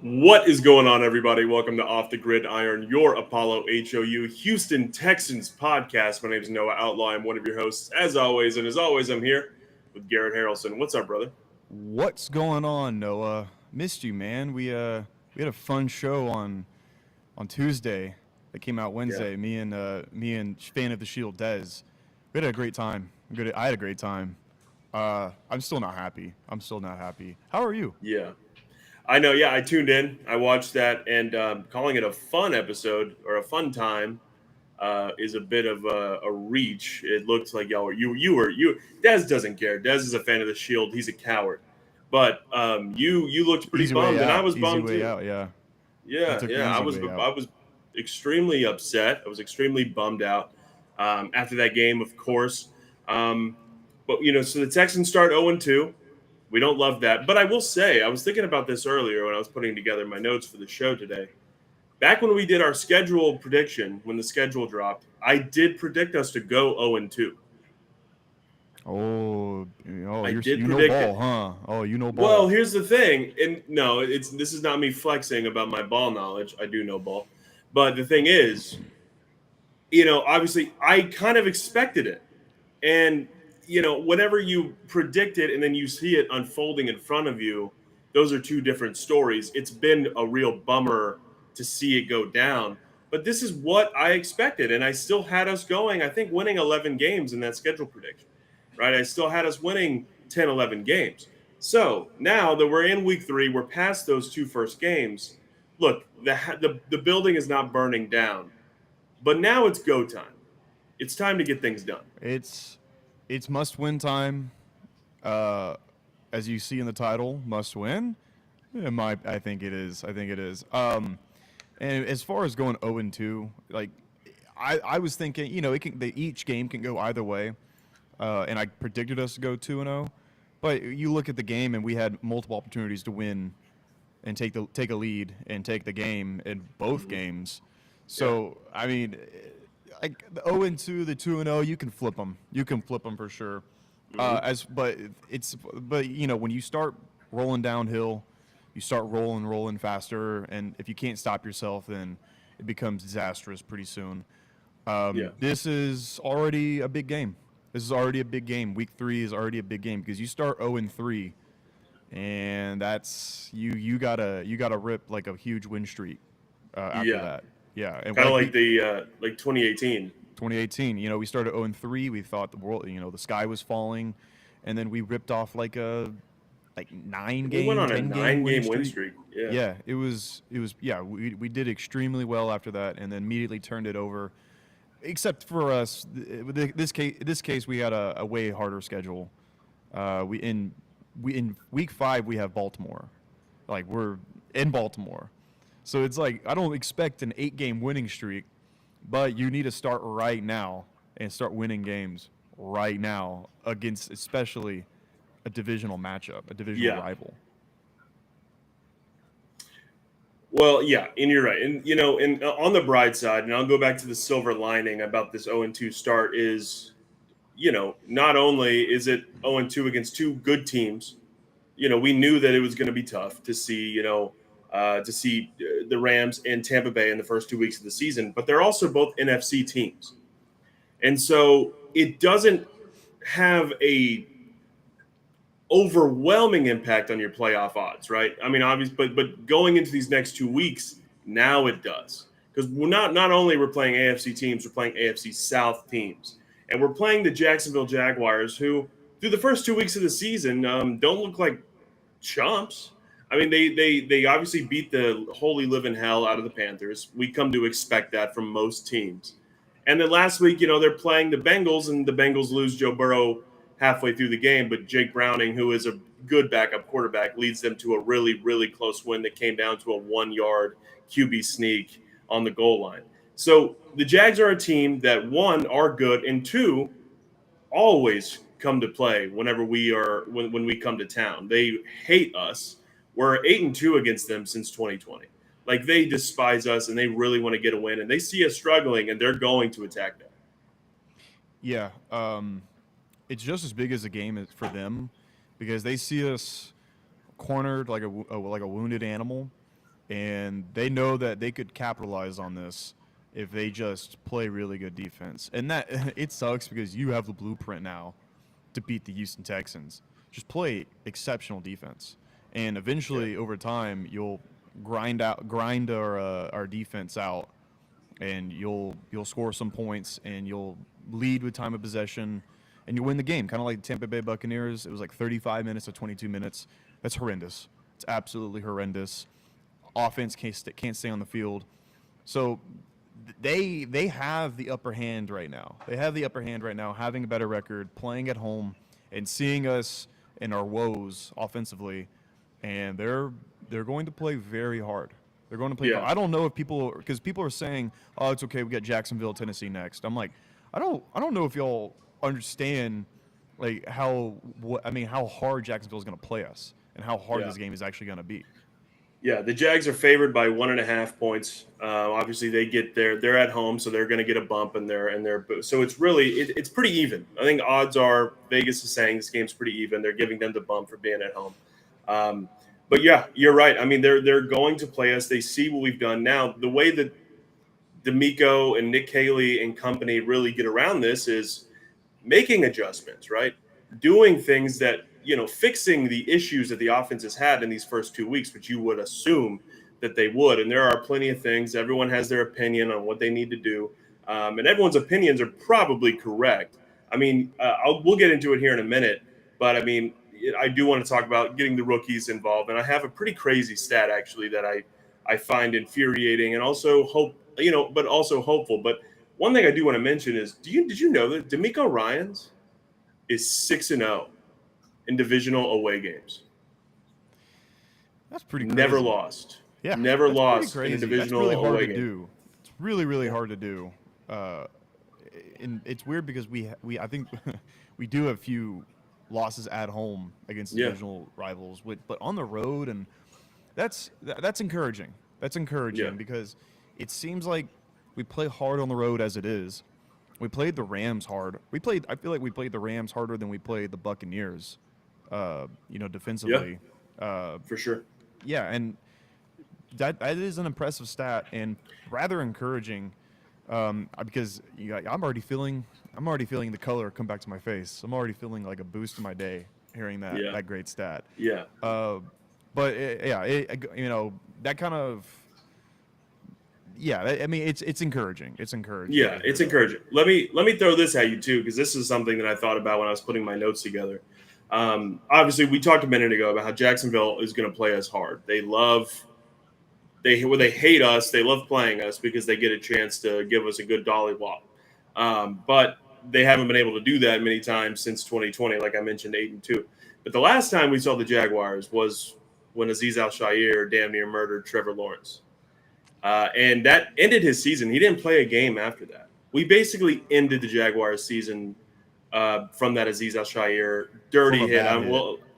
What is going on, everybody? Welcome to Off the Grid Iron, your Apollo HOU Houston Texans podcast. My name is Noah Outlaw. I'm one of your hosts, as always. And as always, I'm here with Garrett Harrelson. What's up, brother? What's going on, Noah? Missed you, man. We had a fun show on Tuesday that came out Yeah. Wednesday. Me and fan of the Shield Dez. We had a great time. I had a great time. I'm still not happy. I'm still not happy. How are you? Yeah. I know. Yeah, I tuned in. I watched that, and calling it a fun episode or a fun time is a bit of a reach. It looked like y'all were you. Dez doesn't care. Dez is a fan of the Shield. He's a coward. But you looked pretty Easy way bummed, and I out. was Easy bummed way too. out. Yeah, I Yeah, took the yeah. I easy was way I out. was extremely upset. I was extremely bummed out after that game, of course. Um, but so the Texans start 0-2. We don't love that. But I will say, I was thinking about this earlier when I was putting together my notes for the show today. Back when we did our schedule prediction, when the schedule dropped, I did predict us to go 0-2. Oh, I did you know predict it. ball, huh? Oh, you know Well, ball. here's the thing, and no, it's this is not me flexing about my ball knowledge. I do know ball, but the thing is, obviously, I kind of expected it, and whenever you predict it and then you see it unfolding in front of you, those are two different stories. It's been a real bummer to see it go down, but this is what I expected, and I still had us going. I think winning 11 games in that schedule prediction, right? I still had us winning 10, 11 games. So now that we're in week 3, we're past those two first games. Look, the building is not burning down, but now it's go time. It's time to get things done. It's it's must win time. Uh, as you see in the title, must win. I think it is. I think it is. And as far as going 0 and 2, like I was thinking, each game can go either way. And I predicted us to go 2 and 0. But you look at the game, and we had multiple opportunities to win and take a lead and take the game in both games. Yeah. So I mean, like the 0 and 2, the 2 and 0, you can flip them. You can flip them for sure. Hmm. As but when you start rolling downhill, you start rolling faster, and if you can't stop yourself, then it becomes disastrous pretty soon. Yeah. This is already a big game. This is already a big game. Week 3 is already a big game because you start 0 and 3, and that's you gotta rip like a huge win streak after Yeah. that. Yeah, and Kind of like like we the 2018. 2018, we started 0 and 3. We thought the world, the sky was falling, and then we ripped off like a nine We went game, on a 10 game winning 9-game win streak. streak. Yeah. Yeah, it was yeah, we did extremely well after that, and then immediately turned it over. Except for us, this case we had a way harder schedule. We in week 5 we have Baltimore, like we're in Baltimore, so it's like I don't expect an 8-game winning streak, but you need to start right now and start winning games right now against especially a divisional matchup, a divisional Yeah. rival. Well, yeah, and you're right. And and on the bright side, and I'll go back to the silver lining about this 0-2 start is, not only is it 0-2 against two good teams, we knew that it was going to be tough to see, the Rams and Tampa Bay in the first 2 weeks of the season, but they're also both NFC teams. And so it doesn't have a overwhelming impact on your playoff odds, right? I mean, obviously, but going into these next 2 weeks, now it does because we're not only we're playing AFC teams, we're playing AFC South teams, and we're playing the Jacksonville Jaguars, who through the first 2 weeks of the season don't look like chumps. I mean, they obviously beat the holy living hell out of the Panthers. We come to expect that from most teams. And then last week, they're playing the Bengals, and the Bengals lose Joe Burrow halfway through the game. But Jake Browning, who is a good backup quarterback, leads them to a really, really close win that came down to a 1-yard QB sneak on the goal line. So the Jags are a team that, one, are good, and two, always come to play whenever when we come to town. They hate us. We're 8-2 against them since 2020. Like they despise us and they really want to get a win and they see us struggling and they're going to attack that. Yeah, it's just as big as a game for them because they see us cornered like a wounded animal, and they know that they could capitalize on this if they just play really good defense. And that it sucks because you have the blueprint now to beat the Houston Texans. Just play exceptional defense, and eventually over time you'll grind our defense out, and you'll score some points, and you'll lead with time of possession, and you win the game. Kind of like the Tampa Bay Buccaneers. It was like 35 minutes to 22 minutes. That's horrendous. It's absolutely horrendous. Offense can't stay on the field. So they have the upper hand right now. They have the upper hand right now, having a better record, playing at home, and seeing us in our woes offensively. And they're going to play very hard. They're going to play hard. I don't know if because people are saying, "Oh, it's okay. We got Jacksonville, Tennessee next." I'm like, I don't know if y'all understand like how hard Jacksonville is going to play us and how hard this game is actually going to be. Yeah, the Jags are favored by 1.5 points. Obviously, they're at home, so they're going to get a bump, and so it's really it's pretty even. I think odds are Vegas is saying this game's pretty even. They're giving them the bump for being at home. But yeah, you're right. I mean, they're going to play us. They see what we've done. Now, the way that D'Amico and Nick Caley and company really get around this is making adjustments, right? Doing things that, fixing the issues that the offense has had in these first 2 weeks, which you would assume that they would. And there are plenty of things. Everyone has their opinion on what they need to do. And everyone's opinions are probably correct. I mean, we'll get into it here in a minute, but I mean, I do want to talk about getting the rookies involved. And I have a pretty crazy stat, actually, that I find infuriating and also but also hopeful. But one thing I do want to mention is, did you know that D'Amico Ryans is 6-0 in divisional away games? That's pretty crazy. Never lost. Yeah, never lost in a divisional that's really hard away to game. do. It's really hard to do. And it's weird because we I think we do have a few losses at home against divisional rivals, but on the road, and that's encouraging. That's encouraging because it seems like we play hard on the road as it is. We played the Rams hard. I feel like we played the Rams harder than we played the Buccaneers. Defensively. Yeah, for sure. Yeah, and that is an impressive stat and rather encouraging, because I'm already feeling the color come back to my face. I'm already feeling like a boost in my day hearing that great stat. Yeah. That kind of. Yeah, I mean it's encouraging. It's encouraging. Yeah, it's encouraging. Let me throw this at you too, because this is something that I thought about when I was putting my notes together. Obviously, we talked a minute ago about how Jacksonville is going to play us hard. They hate us. They love playing us because they get a chance to give us a good dollywop. But they haven't been able to do that many times since 2020, like I mentioned, 8-2. But the last time we saw the Jaguars was when Azeez Al-Shaair damn near murdered Trevor Lawrence. And that ended his season. He didn't play a game after that. We basically ended the Jaguars season from that Azeez Al-Shaair dirty hit.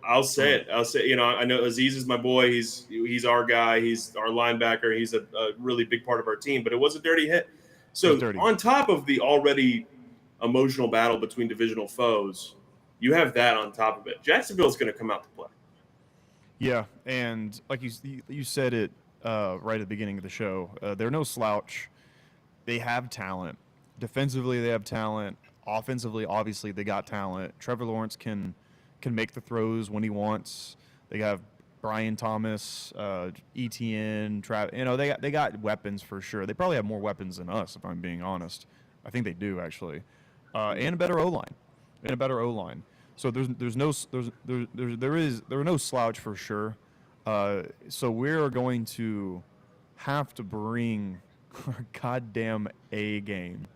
I'll say it. I know Azeez is my boy. He's our guy. He's our linebacker. He's a really big part of our team. But it was a dirty hit. So on top of the already emotional battle between divisional foes, you have that on top of it. Jacksonville's going to come out to play. Yeah, and like you said it right at the beginning of the show, they're no slouch. They have talent. Defensively, they have talent. Offensively, obviously, they got talent. Trevor Lawrence can make the throws when he wants. They have Brian Thomas, ETN, they got weapons for sure. They probably have more weapons than us, if I'm being honest. I think they do actually, and a better O-line. So there are no slouch for sure. So we're going to have to bring our goddamn A game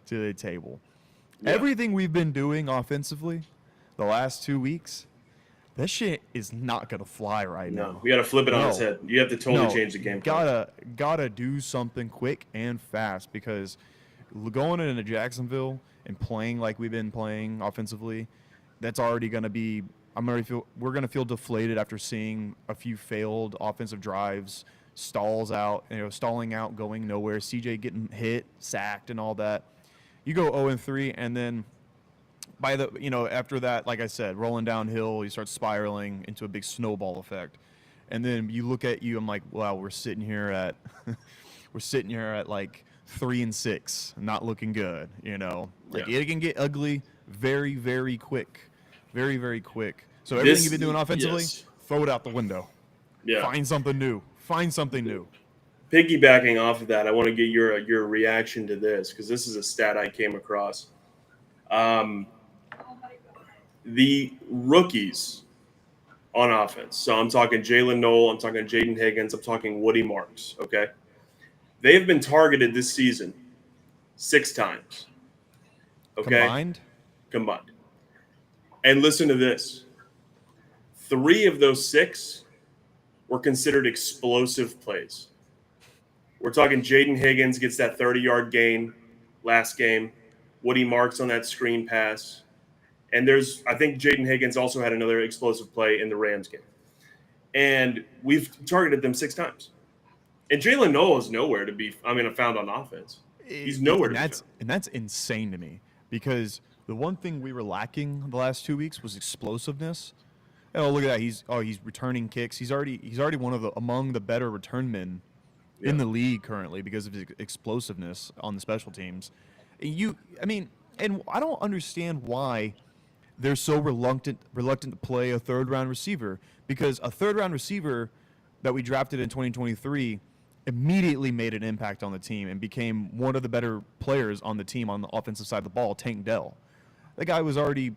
to the table. Yeah. Everything we've been doing offensively the last 2 weeks, that shit is not going to fly right now. No, we got to flip it on its head. You have to totally change the game plan. Gotta do something quick and fast, because going into Jacksonville and playing like we've been playing offensively, that's already going to be we're going to feel deflated after seeing a few failed offensive drives, stalling out, going nowhere, CJ getting hit, sacked, and all that. You go 0-3, and then after that, like I said, rolling downhill, you start spiraling into a big snowball effect. And then you look at you, I'm like, wow, we're sitting here at like 3-6, not looking good. Like Yeah. it can get ugly very, very quick, very, very quick. So everything you've been doing offensively, Yes. throw it out the window. Yeah. Find something new. Find something new. Piggybacking off of that, I want to get your reaction to this because this is a stat I came across. The rookies on offense. So I'm talking Jalen Noel, I'm talking Jaden Higgins, I'm talking Woody Marks. Okay, they've been targeted this season 6 times. Okay, combined. And listen to this: 3 of those 6 were considered explosive plays. We're talking Jaden Higgins gets that 30-yard gain last game. Woody Marks on that screen pass. And I think Jaden Higgins also had another explosive play in the Rams game. And we've targeted them 6 times. And Jalen Noel is nowhere to be, found on offense. He's nowhere to be found. And that's insane to me because the one thing we were lacking the last 2 weeks was explosiveness. Oh, look at that! He's returning kicks. He's already one of among the better return men in the league currently because of his explosiveness on the special teams. And I don't understand why they're so reluctant to play a third-round receiver because a third-round receiver that we drafted in 2023 immediately made an impact on the team and became one of the better players on the team on the offensive side of the ball, Tank Dell. The guy was already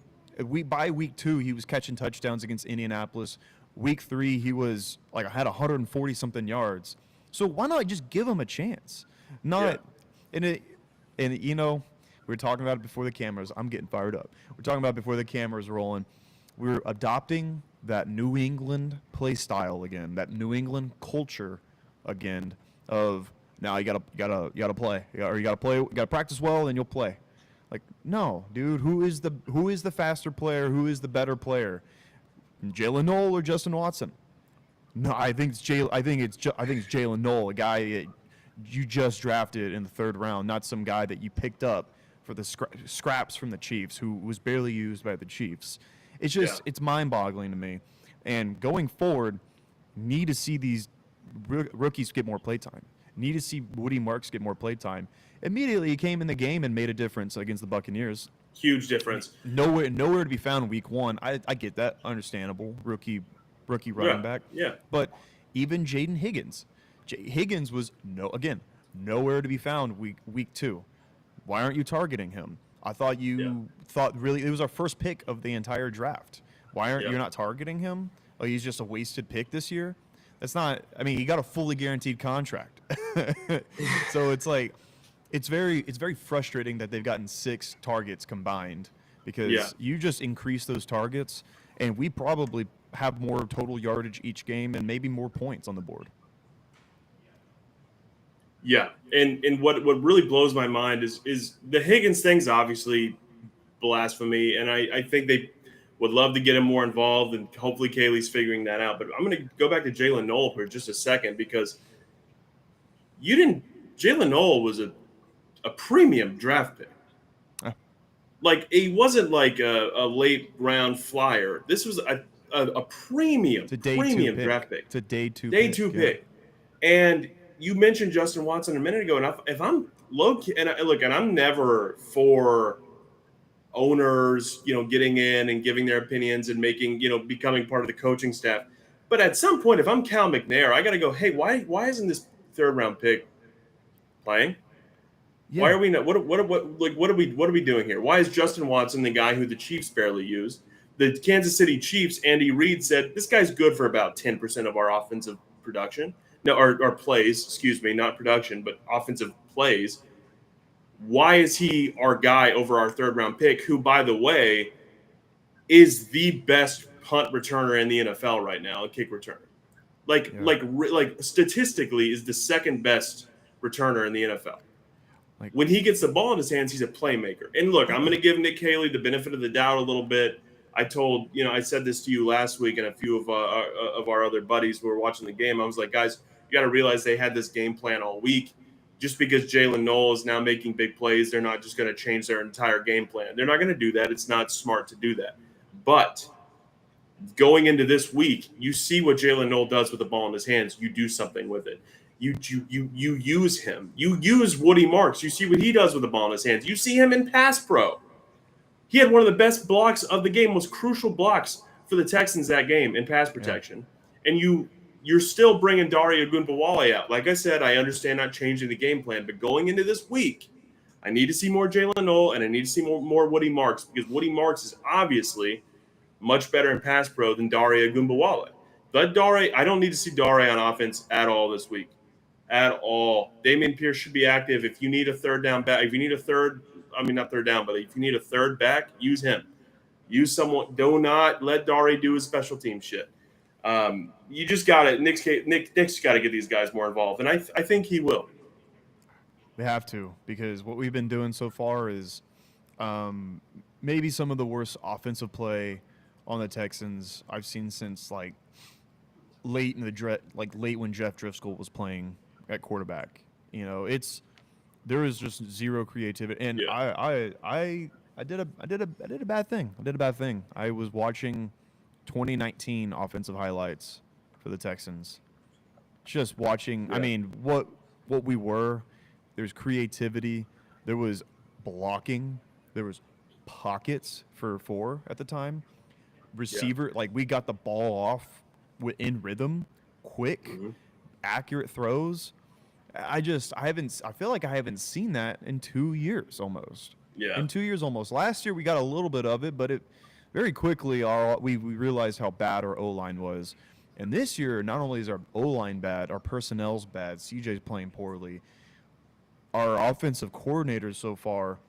by week 2 he was catching touchdowns against Indianapolis. Week 3 he was had 140 something yards. So why not just give him a chance? We were talking about it before the cameras. I'm getting fired up. We're talking about it before the cameras rolling. We're adopting that New England play style again, that New England culture again of now you gotta play. You gotta practice well, then you'll play. Like, no, dude, who is the faster player? Who is the better player? Jalen Noel or Justin Watson? No, I think it's Jalen Noel, a guy that you just drafted in the 3rd round, not some guy that you picked up for the scraps from the Chiefs, who was barely used by the Chiefs. It's just it's mind-boggling to me. And going forward, need to see these rookies get more playtime. Need to see Woody Marks get more playtime. Immediately, he came in the game and made a difference against the Buccaneers. Huge difference. Nowhere to be found week 1. I get that, understandable. Rookie running back. Yeah. But even Jaden Higgins. Higgins was nowhere to be found week 2. Why aren't you targeting him? I thought thought really it was our first pick of the entire draft. Why aren't you not targeting him? Oh, he's just a wasted pick this year? That's not he got a fully guaranteed contract. So it's like it's very frustrating that they've gotten 6 targets combined because you just increase those targets and we probably have more total yardage each game and maybe more points on the board. Yeah, and what really blows my mind is the Higgins thing's obviously blasphemy, and I think they would love to get him more involved, and hopefully Kaylee's figuring that out. But I'm going to go back to Jalen Noel for just a second because Jalen Noel was a premium draft pick. Like, he wasn't like a late round flyer. This was a premium draft pick. It's a day 2 pick. And you mentioned Justin Watson a minute ago, and if I'm low key, and I'm never for owners, getting in and giving their opinions and making, becoming part of the coaching staff. But at some point, if I'm Cal McNair, I got to go, hey, why isn't this 3rd round pick playing? Yeah. Why are we not? What are we doing here? Why is Justin Watson the guy who the Chiefs barely used? The Kansas City Chiefs, Andy Reid said this guy's good for about 10% of our offensive production. No, or plays, excuse me, not production, but offensive plays. Why is he our guy over our 3rd round pick, who, by the way, is the best punt returner in the NFL right now, a kick returner? Like statistically is the 2nd best returner in the NFL. When he gets the ball in his hands, he's a playmaker. And look, I'm going to give Nick Haley the benefit of the doubt a little bit. I said this to you last week and a few of our other buddies who were watching the game. I was like, guys, you got to realize they had this game plan all week. Just because Jalen Noel is now making big plays, they're not just going to change their entire game plan. They're not going to do that. It's not smart to do that. But going into this week, you see what Jalen Noel does with the ball in his hands. You do something with it. You use him. You use Woody Marks. You see what he does with the ball in his hands. You see him in pass pro. He had one of the best blocks of the game, most crucial blocks for the Texans that game in pass protection. Yeah. And you're still bringing Dario Ogunbowale out. Like I said, I understand not changing the game plan, but going into this week, I need to see more Jalen Noel and I need to see more Woody Marks, because Woody Marks is obviously much better in pass pro than Dario Ogunbowale. But I don't need to see Dare on offense at all this week. At all. Dameon Pierce should be active. If you need a third down back, if you need a third, I mean, not third down, but if you need a third back, use him. Use someone. Do not let Dare do his special team shit. You just got to, Nick's got to get these guys more involved. And I think he will. They have to, because what we've been doing so far is maybe some of the worst offensive play on the Texans I've seen since late when Jeff Driscoll was playing at quarterback. You know, there is just zero creativity, and yeah. I did a bad thing. I was watching 2019 offensive highlights for the Texans. Just watching. Yeah. I mean, what we were. There's creativity. There was blocking. There was pockets for 4 at the time. Receiver, yeah. We got the ball off in rhythm, quick, accurate throws. I feel like I haven't seen that in 2 years almost. Yeah. In 2 years almost. Last year we got a little bit of it, but it very quickly we realized how bad our O-line was. And this year, not only is our O-line bad, our personnel's bad. CJ's playing poorly. Our offensive coordinator so far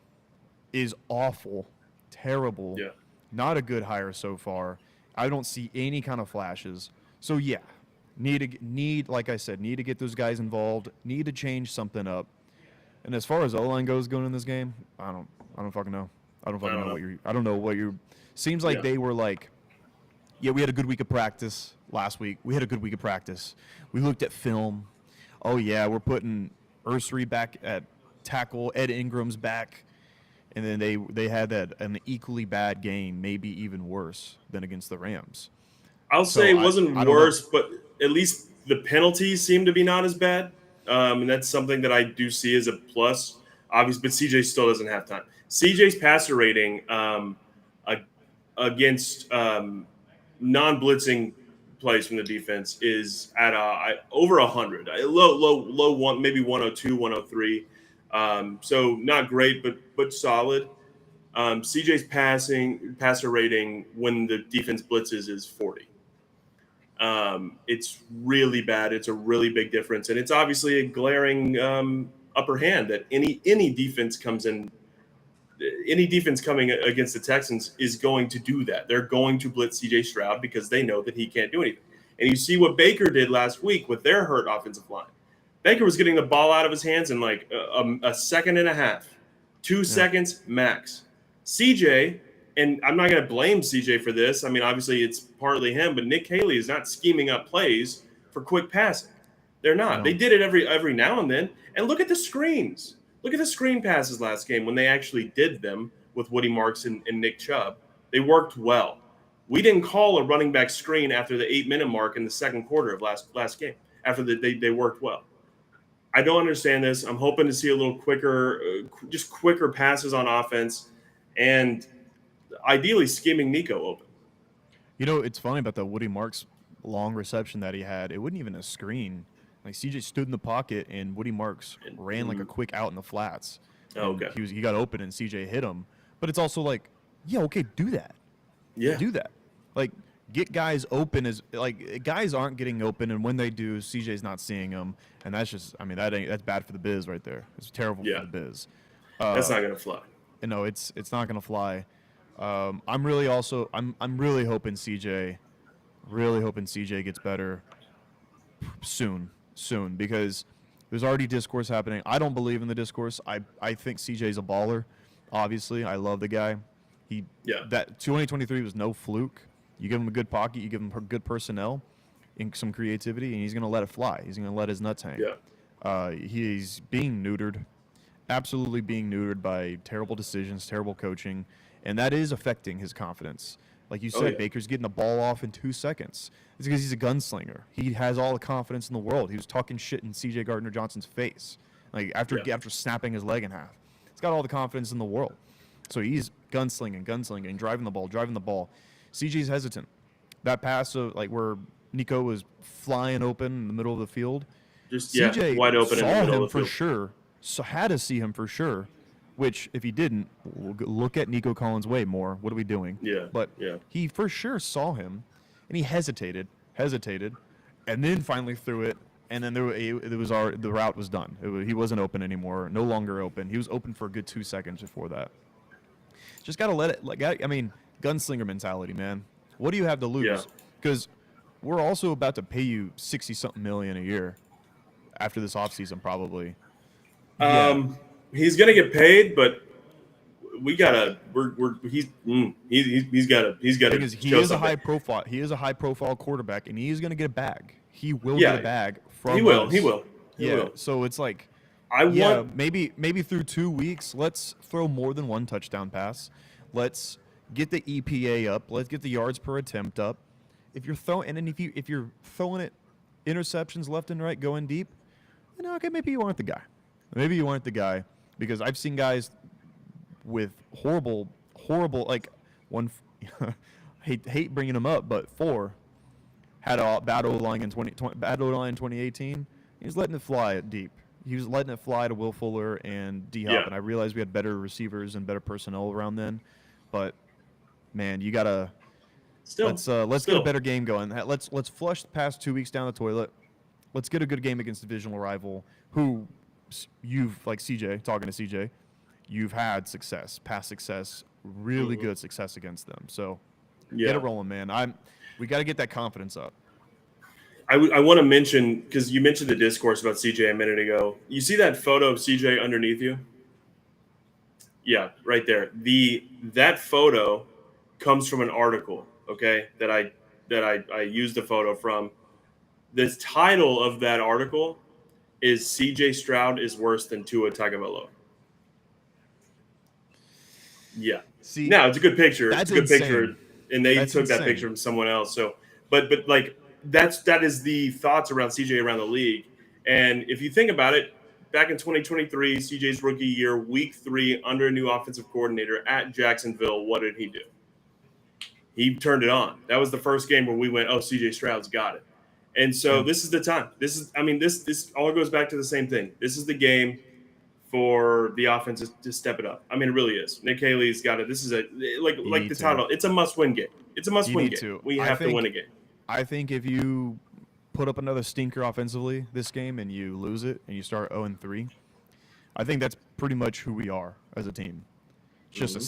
is awful, terrible. Yeah. Not a good hire so far. I don't see any kind of flashes. So yeah, like I said, need to get those guys involved. Need to change something up. And as far as O-line goes going in this game, I don't fucking know. I don't know what you're. Seems like they were we had a good week of practice last week. We had a good week of practice. We looked at film. Oh yeah, we're putting Ursary back at tackle. Ed Ingram's back. And then they had an equally bad game, maybe even worse than against the Rams. I'll say it wasn't worse, but at least the penalties seem to be not as bad. And that's something that I do see as a plus. Obviously, but CJ still doesn't have time. CJ's passer rating against non-blitzing plays from the defense is at over 100. Low one, maybe 102, 103. So not great, but solid. CJ's passer rating when the defense blitzes is 40. It's really bad. It's a really big difference, and it's obviously a glaring upper hand that any defense comes in. Any defense coming against the Texans is going to do that. They're going to blitz CJ Stroud because they know that he can't do anything. And you see what Baker did last week with their hurt offensive line. Baker was getting the ball out of his hands in a second and a half, 2 seconds max. CJ, and I'm not going to blame CJ for this. I mean, obviously it's partly him, but Nick Haley is not scheming up plays for quick passing. They're not. No. They did it every now and then. And look at the screens. Look at the screen passes last game when they actually did them with Woody Marks and Nick Chubb. They worked well. We didn't call a running back screen after the 8-minute mark in the second quarter of last game. After they worked well. I don't understand this. I'm hoping to see a little quicker passes on offense, and ideally scheming Nico open. You know, it's funny about the Woody Marks long reception that he had. It wasn't even a screen. CJ stood in the pocket, and Woody Marks ran a quick out in the flats. Oh, okay. He got open, and CJ hit him. But it's also okay, do that. Yeah. Do that. Get guys open guys aren't getting open, and when they do, CJ's not seeing them, and that's just, that's bad for the biz right there. It's terrible for the biz. That's not gonna fly. No, it's not gonna fly. I'm really hoping CJ gets better soon, because there's already discourse happening. I don't believe in the discourse. I think CJ's a baller. Obviously, I love the guy. That 2023 was no fluke. You give him a good pocket, you give him good personnel, and some creativity, and he's going to let it fly. He's going to let his nuts hang. Yeah. He's being neutered, absolutely being neutered by terrible decisions, terrible coaching, and that is affecting his confidence. Like you Oh, said, yeah. Baker's getting the ball off in 2 seconds. It's because he's a gunslinger. He has all the confidence in the world. He was talking shit in C.J. Gardner-Johnson's face, like after snapping his leg in half. He's got all the confidence in the world. So he's gunslinging, driving the ball. CJ's hesitant. That pass of like where Nico was flying open in the middle of the field. Just CJ wide open in the saw middle him of the for field. sure. So had to see him for sure. Which, if he didn't, look at Nico Collins way more. What are we doing? Yeah. But yeah. he for sure saw him, and he hesitated, and then finally threw it. And then the route was done. He wasn't open anymore. No longer open. He was open for a good 2 seconds before that. Just gotta let it. Gunslinger mentality, man. What do you have to lose? Yeah. Because we're also about to pay you $60-something million a year after this offseason, probably. He's gonna get paid, but we gotta. He's gotta Because he show is a something. high profile. He is a high profile quarterback, and he is gonna get a bag. He will Yeah, get a bag from He will. us. He will. So it's like, I want. maybe through 2 weeks, let's throw more than one touchdown pass. Let's get the EPA up. Let's get the yards per attempt up. If you're throwing it interceptions left and right, going deep, okay, maybe you aren't the guy. Maybe you aren't the guy, because I've seen guys with horrible like one. hate bringing them up, but 4 had a bad O-line in 2018. He was letting it fly deep. He was letting it fly to Will Fuller and D-Hop, and I realized we had better receivers and better personnel around then. But man, you gotta let's get a better game going. Let's flush the past 2 weeks down the toilet. Let's get a good game against divisional rival who you've, like CJ, talking to CJ, you've had past success, really good success against them. So get it rolling, man. We got to get that confidence up. I want to mention, because you mentioned the discourse about CJ a minute ago. You see that photo of CJ underneath you? Yeah, right there. That photo comes from an article, okay, that I used the photo from. The title of that article is CJ Stroud is worse than Tua Tagovailoa. Yeah. See, now it's a good picture. That's it's a good insane. picture, and they took that picture from someone else. So, but like that is the thoughts around CJ around the league. And if you think about it, back in 2023, CJ's rookie year, week 3, under a new offensive coordinator at Jacksonville, what did he do? He turned it on. That was the first game where we went, oh, CJ Stroud's got it. And so this is the time. This all goes back to the same thing. This is the game for the offense to step it up. I mean, it really is. Nick Haley's got it. This is like the title. It's a must-win game. It's a must-win game. We have to win a game. I think if you put up another stinker offensively this game and you lose it and you start 0-3, I think that's pretty much who we are as a team. It's just a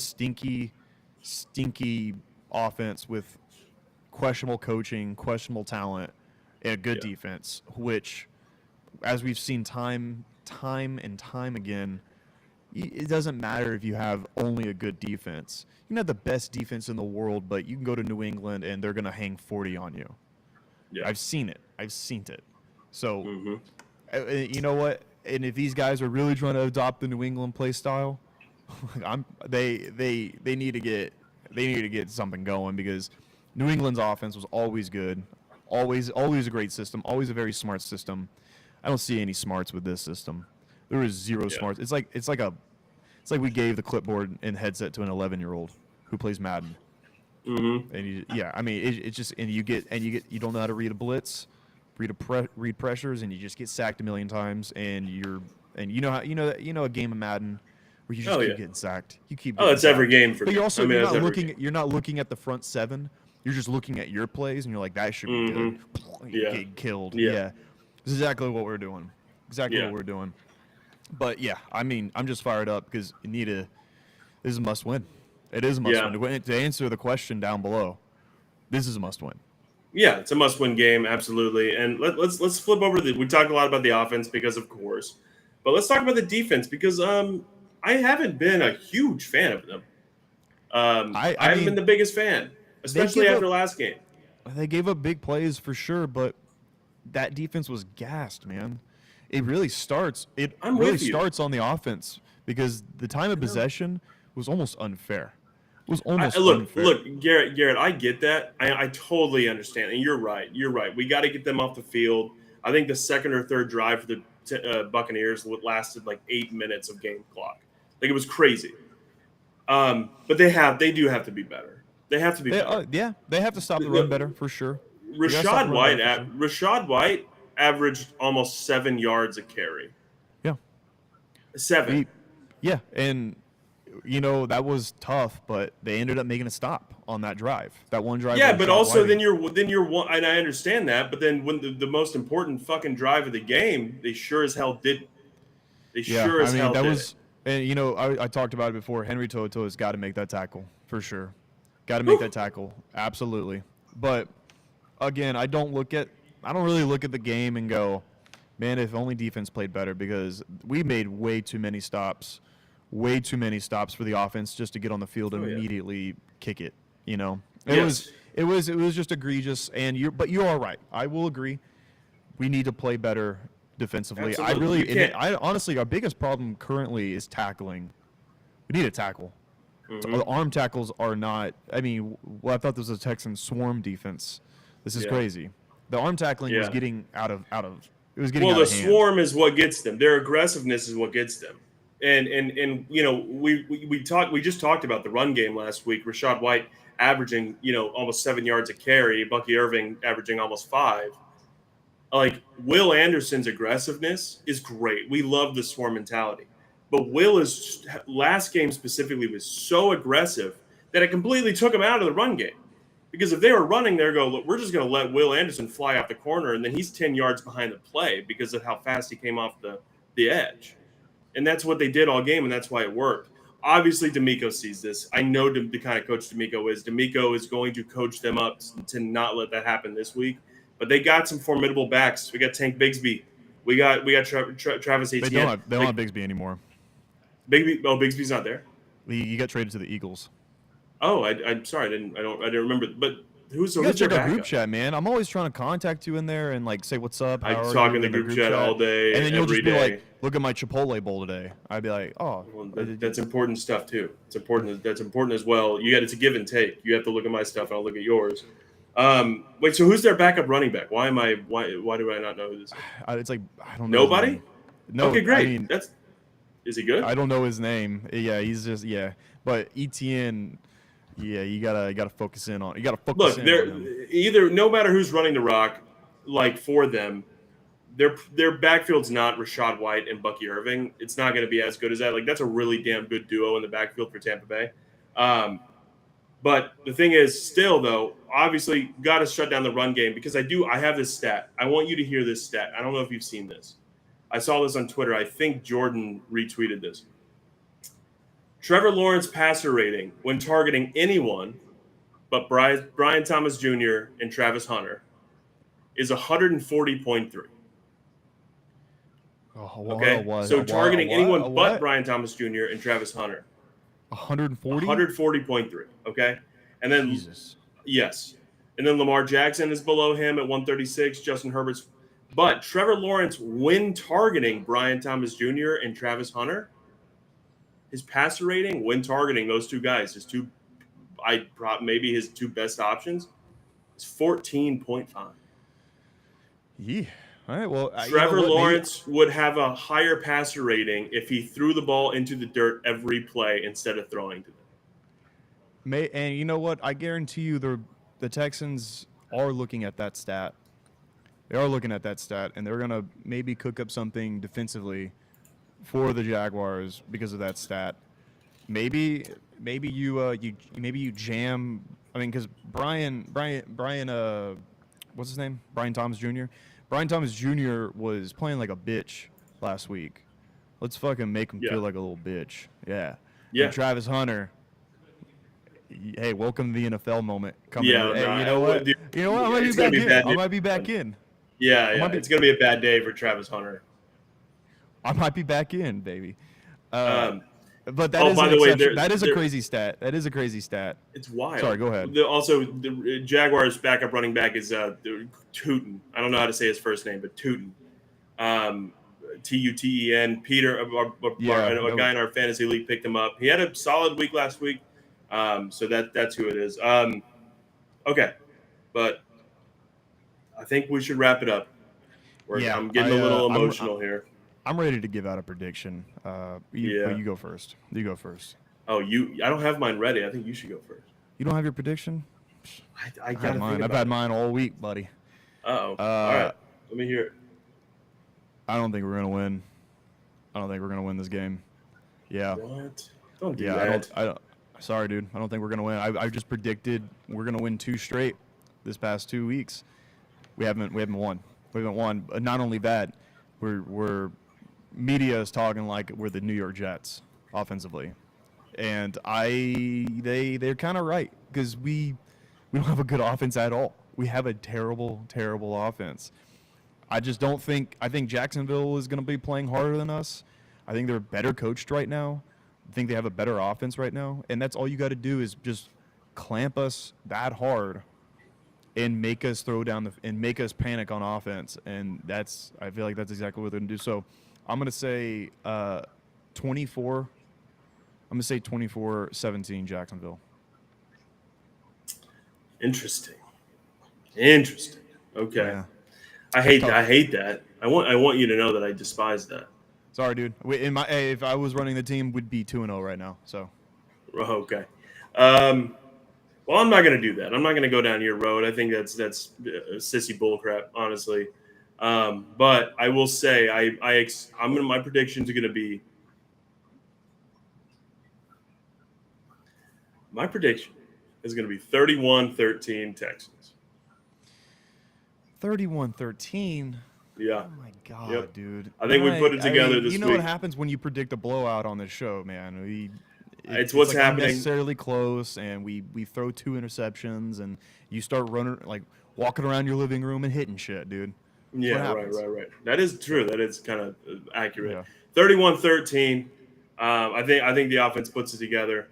stinky offense with questionable coaching, questionable talent, and a good defense, which, as we've seen time and time again, it doesn't matter if you have only a good defense. You can have the best defense in the world, but you can go to New England and they're going to hang 40 on you. Yeah. I've seen it. So, you know what? And if these guys are really trying to adopt the New England play style, they need to get something going, because New England's offense was always good, always a great system, always a very smart system. I don't see any smarts with this system. There is zero smarts. It's like we gave the clipboard and headset to an 11-year-old who plays Madden. And it's just you don't know how to read a blitz, read pressures, and you just get sacked a million times, and you know a game of Madden where you just keep getting sacked. You keep. That's sacked. every game for me. But you're also you're not looking at the front 7. You're just looking at your plays, and you're like, that should be good. Get killed. Yeah. This is exactly what we're doing. What we're doing. But yeah, I mean, I'm just fired up because this is a must win. It is a must win. To answer the question down below, this is a must win. Yeah, it's a must win game, absolutely. And let's flip over we talked a lot about the offense because of course, but let's talk about the defense because I haven't been a huge fan of them. I haven't been the biggest fan, especially after last game. They gave up big plays for sure, but that defense was gassed, man. It really starts. Starts on the offense because the time of possession was almost unfair. was almost Look, unfair. Garrett, I get that. I totally understand, and you're right. You're right. We got to get them off the field. I think the second or third drive for the Buccaneers lasted like 8 minutes of game clock. Like it was crazy. But they do have to be better. They have to be better. They have to stop the run better for sure. They gotta stop the Rashad run better White for sure. Rashad White averaged almost 7 yards a carry. Yeah. 7. Yeah, and that was tough, but they ended up making a stop on that drive. That one drive. Yeah, but also then you're one, and I understand that, but then when the most important fucking drive of the game, they sure as hell did. They sure as hell that did. was, and I talked about it before. Henry To'oTo'o has got to make that tackle for sure. Got to make that tackle, absolutely. But again, I don't really look at the game and go, man, if only defense played better, because we made way too many stops for the offense just to get on the field and immediately kick it. It was just egregious. And but you are right. I will agree. We need to play better defensively. Absolutely. Honestly, our biggest problem currently is tackling. We need a tackle. Mm-hmm. The arm tackles are not. I mean, I thought this was a Texans swarm defense. This is crazy. The arm tackling was getting out of. It was getting out of hand. Swarm is what gets them. Their aggressiveness is what gets them. And we just talked about the run game last week. Rashad White averaging almost 7 yards a carry. Bucky Irving averaging almost 5. Like Will Anderson's aggressiveness is great. We love the swarm mentality. But last game specifically was so aggressive that it completely took him out of the run game. Because if they were running, they're going, look, we're just going to let Will Anderson fly off the corner, and then he's 10 yards behind the play because of how fast he came off the edge. And that's what they did all game, and that's why it worked. Obviously, D'Amico sees this. I know the kind of coach D'Amico is. D'Amico is going to coach them up to not let that happen this week. But they got some formidable backs. We got Tank Bigsby. We got Travis Etienne. They don't have Bigsby anymore. Bigsby's not there. He got traded to the Eagles. Oh, I'm sorry. I didn't remember. But who's their backup? Group chat, man. I'm always trying to contact you in there and say what's up. I talk in the group chat all day, and then you'll just be day. like, "Look at my Chipotle bowl today." I'd be like, "Oh, well, that's important stuff too. It's important. That's important as well. It's a give and take. You have to look at my stuff, and I'll look at yours. Wait, so who's their backup running back? Why do I not know who this is? It's like I don't know. Nobody? No. Okay, great. I mean, is he good? I don't know his name. Yeah, he's just But Etienne, you gotta focus in on. You gotta focus. Look, no matter who's running the rock, like for them, their backfield's not Rashad White and Bucky Irving. It's not going to be as good as that. Like that's a really damn good duo in the backfield for Tampa Bay. But the thing is, still though, obviously got to shut down the run game because I have this stat. I want you to hear this stat. I don't know if you've seen this. I saw this on Twitter. I think Jordan retweeted this. Trevor Lawrence passer rating when targeting anyone but Brian Thomas Jr. and Travis Hunter is 140.3. Okay, so targeting anyone but Brian Thomas Jr. and Travis Hunter. 140? 140.3, okay? And then Jesus. Yes. And then Lamar Jackson is below him at 136, Justin Herbert's. But Trevor Lawrence, when targeting Brian Thomas Jr. and Travis Hunter, his passer rating when targeting those two guys, maybe his two best options, is 14.5. Yeah. All right, well, Trevor Lawrence would have a higher passer rating if he threw the ball into the dirt every play instead of throwing to them. And you know what? I guarantee you the Texans are looking at that stat. They are looking at that stat, and they're going to maybe cook up something defensively for the Jaguars because of that stat. Maybe you jam. I mean, because Brian, what's his name? Brian Thomas Jr. Brian Thomas Jr. was playing like a bitch last week. Let's fucking make him feel like a little bitch. Yeah. Yeah. And Travis Hunter. Hey, welcome to the NFL moment. Hey, you know what? I might be back in. Yeah. It's gonna be a bad day for Travis Hunter. I might be back in, baby. But that is a crazy stat. That is a crazy stat. It's wild. Sorry, go ahead. The Jaguars' backup running back is Tuten. I don't know how to say his first name, but Tuten. Tuten. Peter, a guy in our fantasy league picked him up. He had a solid week last week. So that's who it is. Okay, but I think we should wrap it up. Yeah, I'm getting a little I'm emotional here. I'm ready to give out a prediction. But Yeah. you go first. You go first. Oh, I don't have mine ready. I think you should go first. You don't have your prediction? I I had gotta think mine. I've about had it. mine all week, buddy. Uh-oh. All Uh, right. Let me hear it. I don't think we're gonna win. I don't think we're gonna win this game. Yeah, What? Don't do yeah. that. I don't. Sorry, dude. I don't think we're gonna win. I just predicted we're gonna win 2 straight this past 2 weeks. We haven't won. We haven't won. But not only that, we're media is talking like we're the New York Jets offensively, and they're kind of right because we don't have a good offense at all. We have a terrible offense. I just don't think. I think Jacksonville is going to be playing harder than us. I think they're better coached right now. I think they have a better offense right now, and that's all you got to do is just clamp us that hard and make us and make us panic on offense. And I feel like that's exactly what they're going to do. So I'm going to say 24. I'm going to say 24-17 Jacksonville. Interesting. Okay. Yeah. I hate that. I hate that. I want you to know that I despise that. Sorry, dude. If I was running the team, we'd be 2-0 right now. So. Okay. Well, I'm not going to do that. I'm not going to go down your road. I think that's sissy bullcrap, honestly. But I will say my predictions are going to be. My prediction is going to be 31-13 Texans. 31-13. Yeah. Oh my god, dude. I think we put it together this week. You know what happens when you predict a blowout on this show, man? It's what's like happening. Unnecessarily close, and we throw 2 interceptions, and you start walking around your living room and hitting shit, dude. Yeah, right. That is true. That is kind of accurate. Yeah. 31-13. I think the offense puts it together.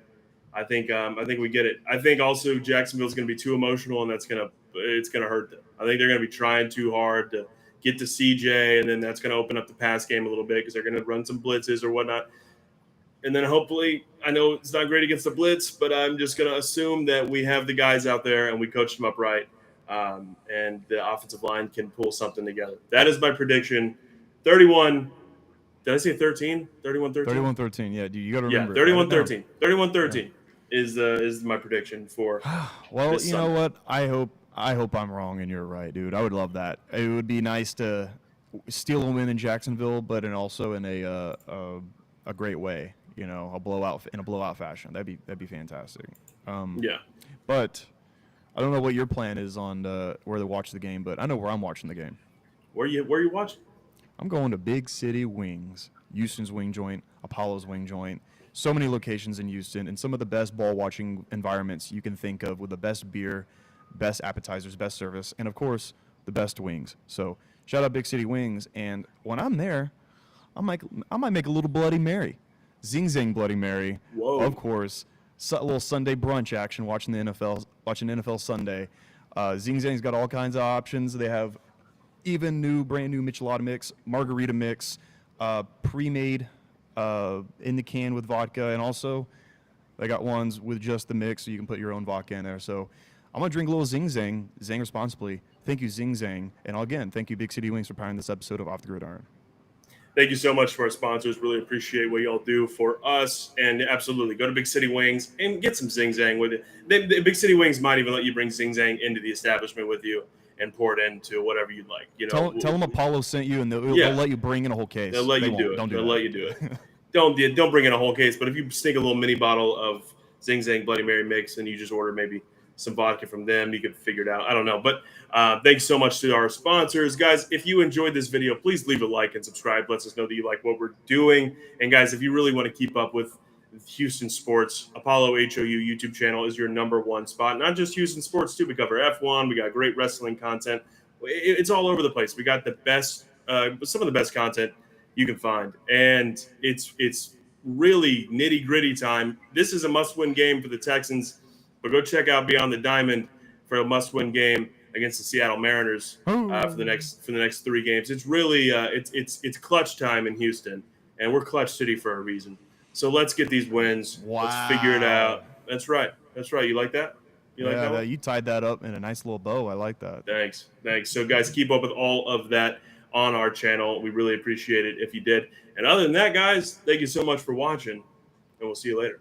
I think we get it. I think also Jacksonville's going to be too emotional, and it's going to hurt them. I think they're going to be trying too hard to get to CJ, and then that's going to open up the pass game a little bit because they're going to run some blitzes or whatnot. And then hopefully, I know it's not great against the blitz, but I'm just going to assume that we have the guys out there and we coach them up right, and the offensive line can pull something together. That is my prediction. 31. Did I say 13? 31-13? 31-13. Yeah, dude, you got to remember. Yeah, 31-13. 31-13 is my prediction for. Well, this you Sunday. know what? I hope I'm wrong and you're right, dude. I would love that. It would be nice to steal a win in Jacksonville, but also in a great way. You know, a blowout fashion. That'd be fantastic. Yeah. But I don't know what your plan is on where to watch the game, but I know where I'm watching the game. Where you watching? I'm going to Big City Wings, Houston's wing joint, Apollo's wing joint. So many locations in Houston and some of the best ball watching environments you can think of with the best beer, best appetizers, best service, and of course, the best wings. So shout out Big City Wings. And when I'm there, I might make a little Bloody Mary. Zing Zang Bloody Mary. Whoa. Of course. A little Sunday brunch action watching NFL Sunday. Zing Zang's got all kinds of options. They have even brand new Michelada mix, margarita mix, pre-made in the can with vodka, and also they got ones with just the mix, so you can put your own vodka in there. So I'm gonna drink a little Zing Zang, Zang responsibly. Thank you, Zing Zang, and again, thank you, Big City Wings, for powering this episode of Off the Gridiron. Thank you so much for our sponsors. Really appreciate what y'all do for us. And absolutely, go to Big City Wings and get some Zing Zang with it. The Big City Wings might even let you bring Zing Zang into the establishment with you and pour it into whatever you'd like. You know, tell them Apollo sent you, and they'll let you bring in a whole case. They'll let you do it. They'll let you do it. Don't bring in a whole case, but if you sneak a little mini bottle of Zing Zang Bloody Mary mix and you just order maybe some vodka from them, you could figure it out. I don't know. But thanks so much to our sponsors. Guys, if you enjoyed this video, please leave a like and subscribe. Lets us know that you like what we're doing. And guys, if you really want to keep up with Houston sports, Apollo HOU YouTube channel is your #1 spot. Not just Houston sports, too. We cover F1. We got great wrestling content. It's all over the place. We got the best, some of the best content you can find. And it's really nitty-gritty time. This is a must-win game for the Texans. But go check out Beyond the Diamond for a must-win game against the Seattle Mariners for the next 3 games. It's really it's clutch time in Houston, and we're Clutch City for a reason. So let's get these wins. Wow. Let's figure it out. That's right. That's right. You like that? You like Yeah, that one? you tied that up in a nice little bow. I like that. Thanks. Thanks. So, guys, keep up with all of that on our channel. We really appreciate it if you did. And other than that, guys, thank you so much for watching, and we'll see you later.